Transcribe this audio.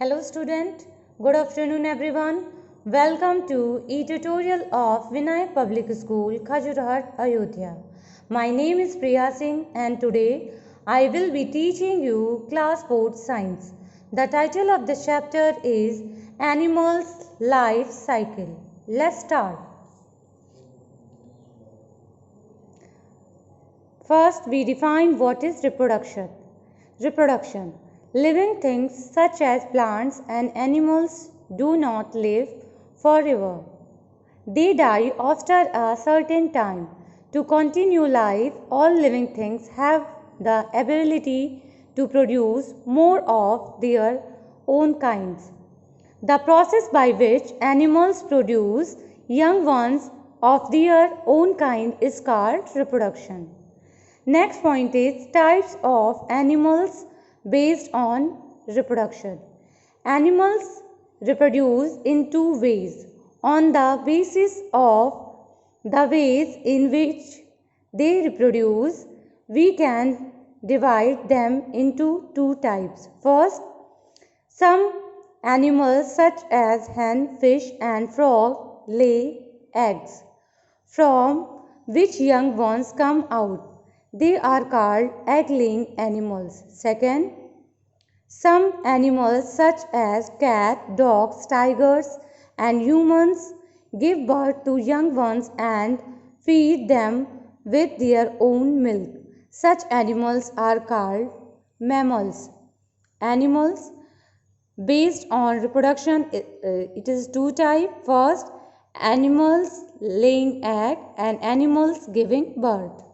Hello student, good afternoon everyone. Welcome to e-tutorial of Vinay Public School, Khajurahat, Ayodhya. My name is Priya Singh and today I will be teaching you class 4 science. The title of the chapter is Animals Life Cycle. Let's start. First, we define what is reproduction. Reproduction. Living things such as plants and animals do not live forever. They die after a certain time. To continue life, all living things have the ability to produce more of their own kinds. The process by which animals produce young ones of their own kind is called reproduction. Next point is types of animals based on reproduction. Animals reproduce in two ways. On the basis of the ways in which they reproduce, we can divide them into two types. First, some animals such as hen, fish and frog lay eggs from which young ones come out. They are called egg-laying animals. Second, some animals such as cat, dogs, tigers and humans give birth to young ones and feed them with their own milk. Such animals are called mammals. Animals based on reproduction, it is two types. First, animals laying egg and animals giving birth.